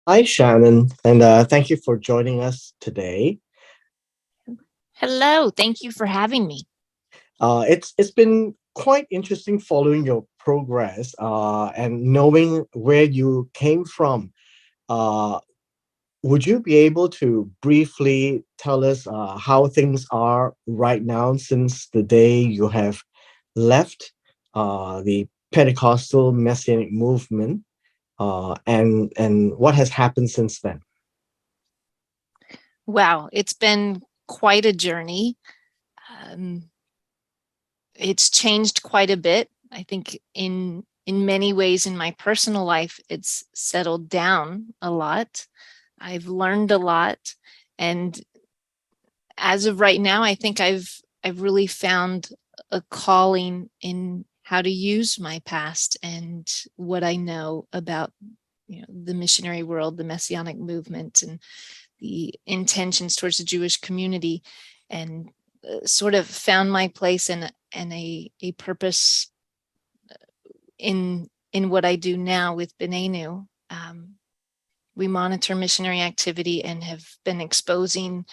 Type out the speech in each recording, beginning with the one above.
Hi, Shannon, and thank you for joining us today. Hello, thank you for having me. It's been quite interesting following your progress and knowing where you came from. Uh, would you be able to briefly tell us how things are right now since the day you have left the Pentecostal Messianic movement, and what has happened since then? Wow, it's been quite a journey. Um, it's changed quite a bit. I think in many ways in my personal life, it's settled down a lot. I've learned a lot, and as of right now, I think I've really found a calling in how to use my past and what I know about the missionary world, the messianic movement, and the intentions towards the Jewish community, and sort of found my place and a purpose in what I do now with Beyneynu. We monitor missionary activity and have been exposing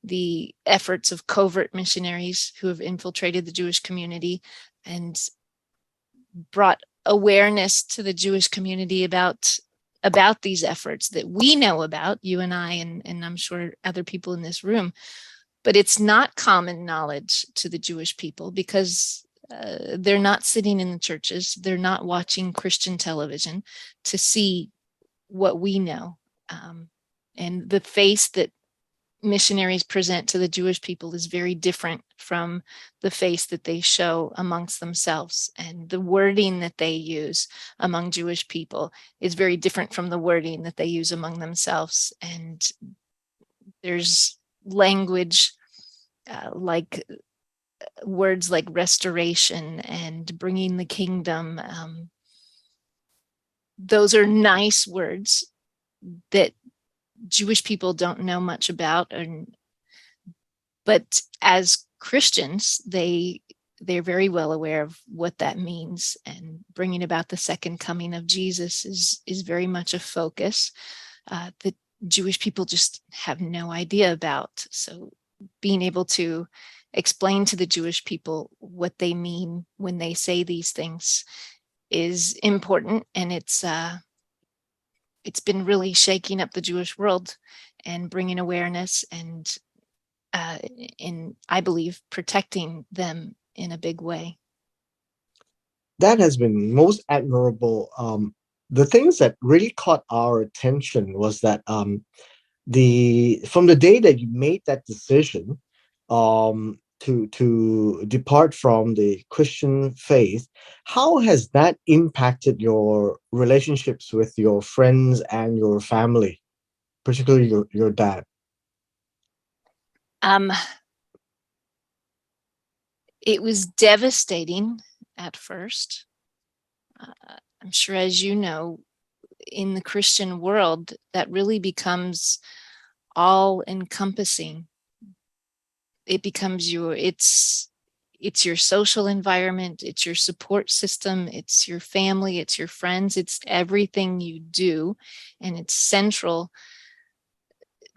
the efforts of covert missionaries who have infiltrated the Jewish community and brought awareness to the Jewish community about these efforts that we know about, you and I, and I'm sure other people in this room. But it's not common knowledge to the Jewish people because they're not sitting in the churches, they're not watching Christian television to see what we know. Um, and the face that missionaries present to the Jewish people is very different from the face that they show amongst themselves. And the wording that they use among Jewish people is very different from the wording that they use among themselves. And there's language like words like restoration and bringing the kingdom. Those are nice words that Jewish people don't know much about, but as Christians, they're very well aware of what that means, and bringing about the second coming of Jesus is very much a focus that Jewish people just have no idea about. So being able to explain to the Jewish people what they mean when they say these things is important, and it's been really shaking up the Jewish world and bringing awareness and uh, in, I believe, protecting them in a big way. That has been most admirable. The things that really caught our attention was that the from the day that you made that decision to depart from the Christian faith, how has that impacted your relationships with your friends and your family, particularly your dad? Um, it was devastating at first. I'm sure, as you know, in the Christian world, that really becomes all encompassing. It becomes it's your social environment, it's your support system, it's your family, it's your friends, it's everything you do, and it's central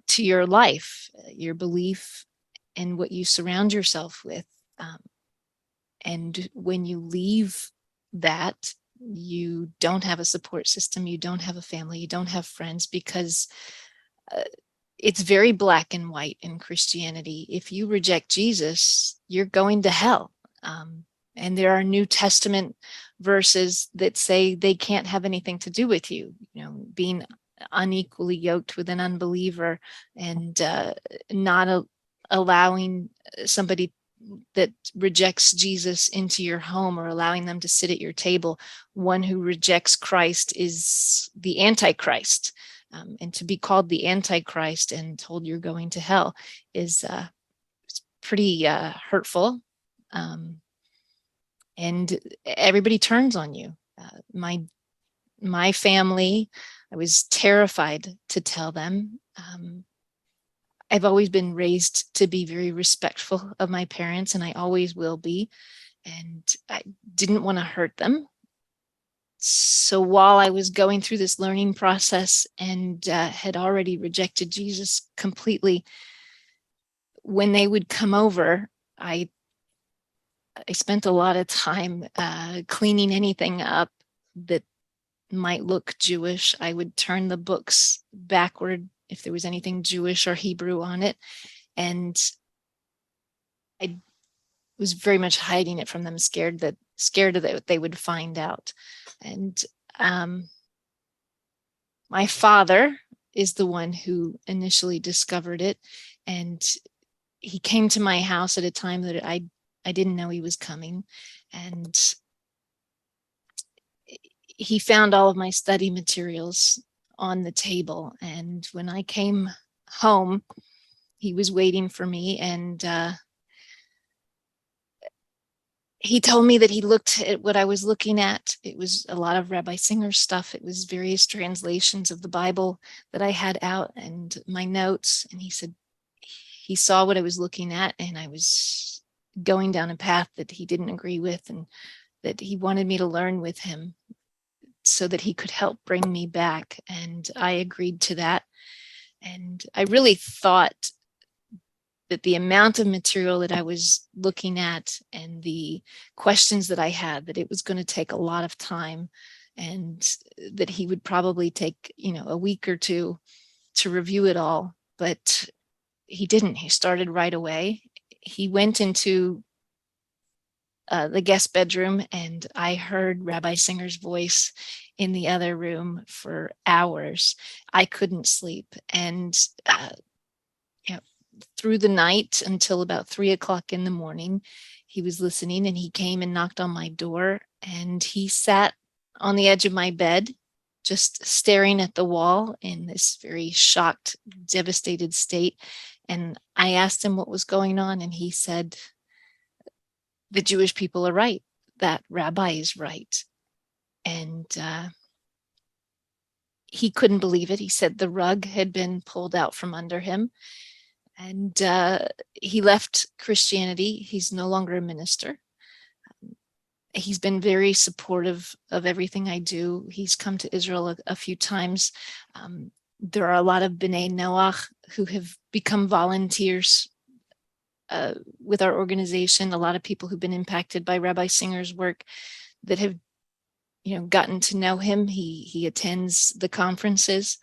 to your life, your belief, and what you surround yourself with. Um, and when you leave that, you don't have a support system, you don't have a family, you don't have friends, because uh, it's very black and white in Christianity. If you reject Jesus, you're going to hell. And there are New Testament verses that say they can't have anything to do with you, being unequally yoked with an unbeliever, and not allowing somebody that rejects Jesus into your home or allowing them to sit at your table. One who rejects Christ is the Antichrist. And to be called the Antichrist and told you're going to hell is pretty hurtful. Um, and everybody turns on you. My family, I was terrified to tell them. I've always been raised to be very respectful of my parents, and I always will be. And I didn't want to hurt them. So while I was going through this learning process and had already rejected Jesus completely, when they would come over, I spent a lot of time cleaning anything up that might look Jewish. I would turn the books backward if there was anything Jewish or Hebrew on it. And I was very much hiding it from them, scared that they would find out. And my father is the one who initially discovered it, and he came to my house at a time that I didn't know he was coming, and he found all of my study materials on the table. And when I came home, he was waiting for me, and he told me that he looked at what I was looking at. It was a lot of Rabbi Singer's stuff. It was various translations of the Bible that I had out and my notes. And he said he saw what I was looking at, and I was going down a path that he didn't agree with, and that he wanted me to learn with him so that he could help bring me back. And I agreed to that. And I really thought that the amount of material that I was looking at and the questions that I had, that it was going to take a lot of time, and that he would probably take, a week or two to review it all. But he didn't. He started right away. He went into the guest bedroom, and I heard Rabbi Singer's voice in the other room for hours. I couldn't sleep. And through the night until about 3 o'clock in the morning, he was listening, and he came and knocked on my door, and he sat on the edge of my bed, just staring at the wall in this very shocked, devastated state. And I asked him what was going on, and he said, the Jewish people are right. That rabbi is right. And he couldn't believe it. He said the rug had been pulled out from under him. And he left Christianity. He's no longer a minister. He's been very supportive of everything I do. He's come to Israel a few times. There are a lot of Beyneynu who have become volunteers with our organization. A lot of people who've been impacted by Rabbi Singer's work that have, gotten to know him. He attends the conferences.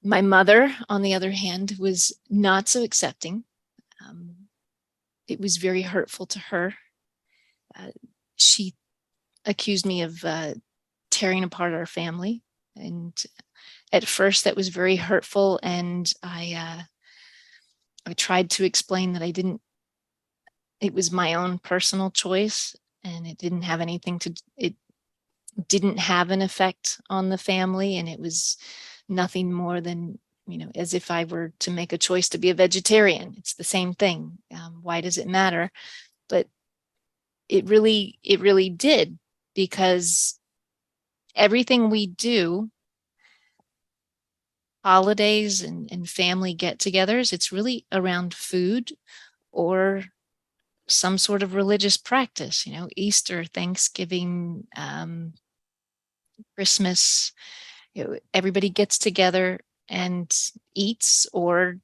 My mother, on the other hand, was not so accepting. It was very hurtful to her. She accused me of tearing apart our family. And at first that was very hurtful. And I tried to explain that it was my own personal choice, and it didn't have an effect on the family. And it was nothing more than, as if I were to make a choice to be a vegetarian. It's the same thing. Why does it matter? But it really did, because everything we do, holidays and family get-togethers, it's really around food or some sort of religious practice, Easter, Thanksgiving, Christmas. Everybody gets together and eats or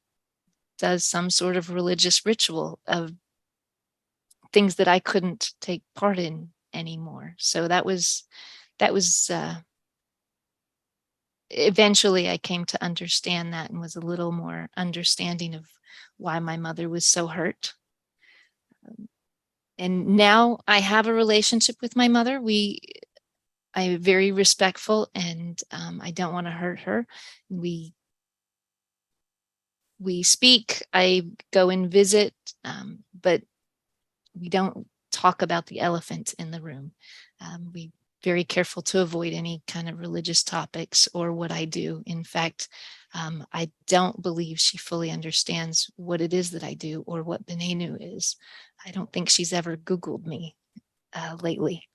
does some sort of religious ritual of things that I couldn't take part in anymore. So that was eventually I came to understand that, and was a little more understanding of why my mother was so hurt. And now I have a relationship with my mother. I'm very respectful, and I don't want to hurt her. We speak. I go and visit, but we don't talk about the elephant in the room. We very careful to avoid any kind of religious topics or what I do. In fact, I don't believe she fully understands what it is that I do or what Beyneynu is. I don't think she's ever Googled me lately.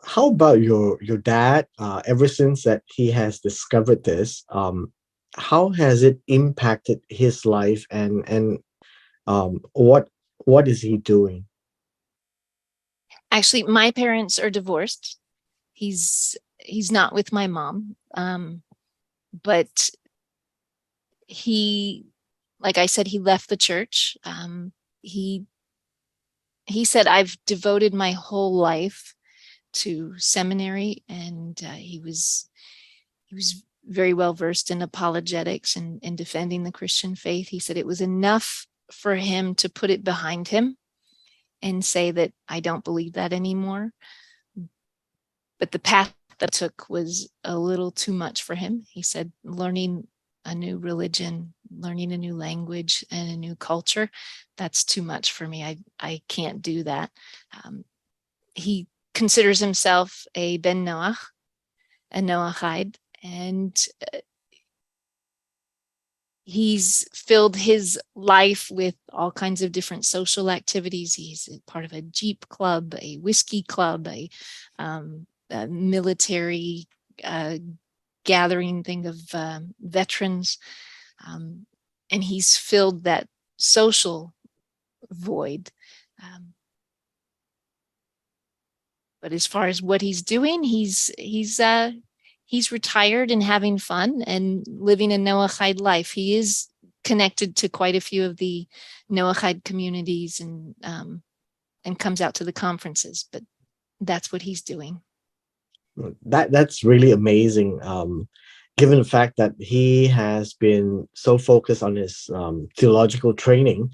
How about your dad? Ever since that he has discovered this, how has it impacted his life, and what is he doing? Actually, my parents are divorced. He's not with my mom, but he, like I said, he left the church. He said, I've devoted my whole life to seminary, and he was very well versed in apologetics and defending the Christian faith. He said it was enough for him to put it behind him and say that I don't believe that anymore. But the path that I took was a little too much for him. He said learning a new religion, learning a new language and a new culture, that's too much for me. I can't do that. He considers himself a Ben Noach, a Noachide, and he's filled his life with all kinds of different social activities. He's part of a Jeep club, a whiskey club, a military gathering thing of veterans. And he's filled that social void. But as far as what he's doing, he's retired and having fun and living a Noachide life. He is connected to quite a few of the Noachide communities and comes out to the conferences, but that's what he's doing. That's really amazing, given the fact that he has been so focused on his theological training.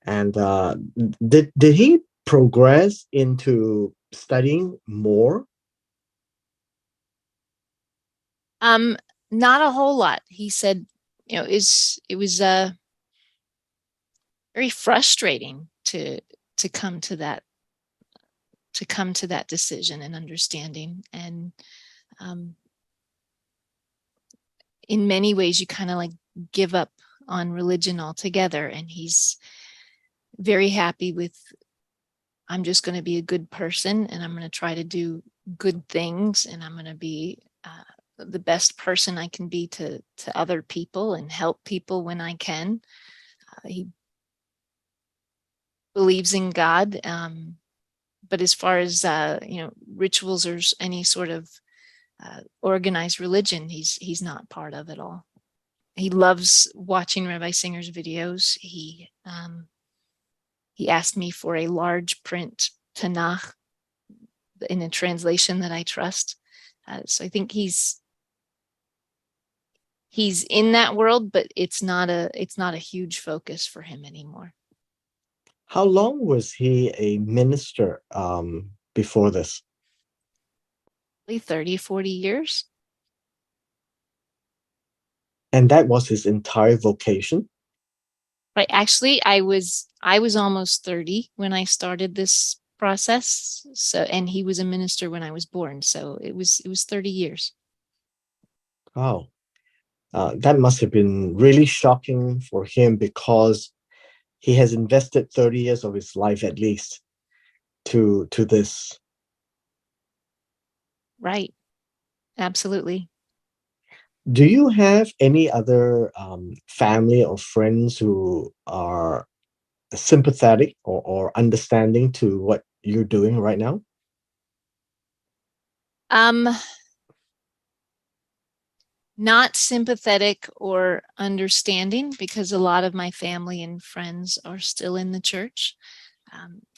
And did he progress into studying more? Not a whole lot. He said, it was very frustrating to come to that decision and understanding. And in many ways, you kind of like give up on religion altogether. And he's very happy with, I'm just going to be a good person, and I'm going to try to do good things, and I'm going to be the best person I can be to other people and help people when I can. He believes in God, but as far as rituals or any sort of organized religion, he's not part of it all. He loves watching Rabbi Singer's videos. He asked me for a large print Tanakh in a translation that I trust. So I think he's in that world, but it's not a huge focus for him anymore. How long was he a minister before this? 30, 40 years. And that was his entire vocation? Right. Actually, I was almost 30 when I started this process. So, and he was a minister when I was born. So it was 30 years. Wow. That must have been really shocking for him, because he has invested 30 years of his life at least to this. Right. Absolutely. Do you have any other family or friends who are sympathetic or understanding to what you're doing right now? Not sympathetic or understanding, because a lot of my family and friends are still in the church.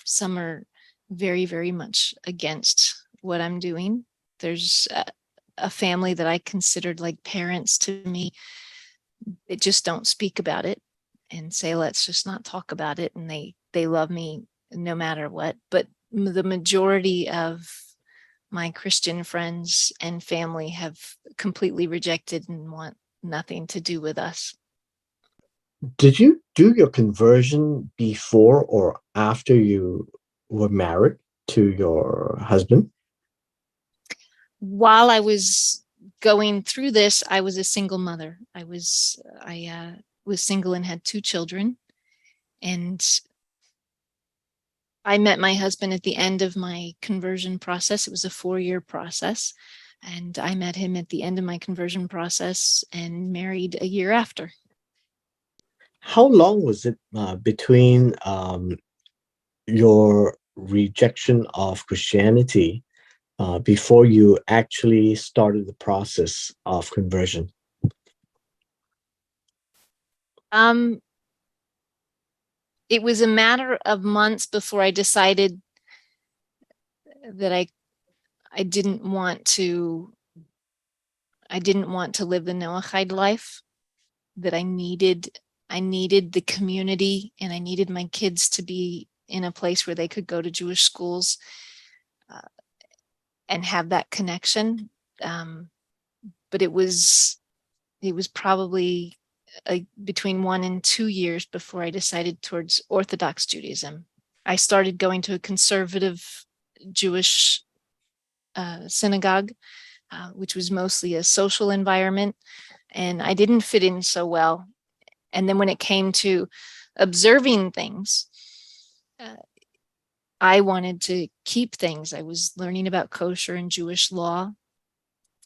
Some are very, very much against what I'm doing. There's a family that I considered like parents to me. They just don't speak about it and say, let's just not talk about it. And they love me no matter what. But the majority of my Christian friends and family have completely rejected and want nothing to do with us. Did you do your conversion before or after you were married to your husband? While I was going through this, I was a single mother. I was single and had 2 children. And I met my husband at the end of my conversion process. It was a 4-year process. And I met him at the end of my conversion process and married a year after. How long was it between your rejection of Christianity before you actually started the process of conversion? Um, it was a matter of months before I decided that I didn't want to live the Noahide life, that I needed the community, and I needed my kids to be in a place where they could go to Jewish schools uh, and have that connection. But it was probably between 1 and 2 years before I decided towards Orthodox Judaism. I started going to a conservative Jewish synagogue, which was mostly a social environment, and I didn't fit in so well. And then when it came to observing things, uh, I wanted to keep things. I was learning about kosher and Jewish law.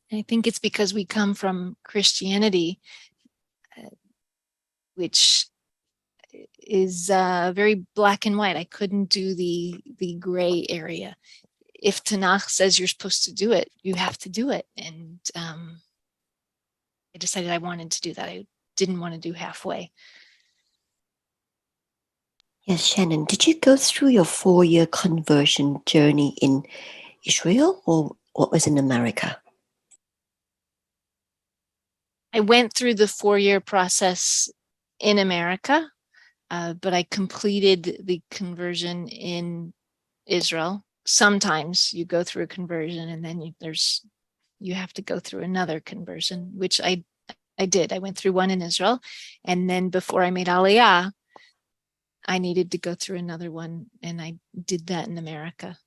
And I think it's because we come from Christianity, which is very black and white. I couldn't do the gray area. If Tanakh says you're supposed to do it, you have to do it. And I decided I wanted to do that. I didn't want to do halfway. Yes, Shannon, did you go through your 4-year conversion journey in Israel or what was in America? I went through the 4-year process in America, but I completed the conversion in Israel. Sometimes you go through a conversion and then you have to go through another conversion, which I did. I went through one in Israel, and then before I made Aliyah, I needed to go through another one, and I did that in America.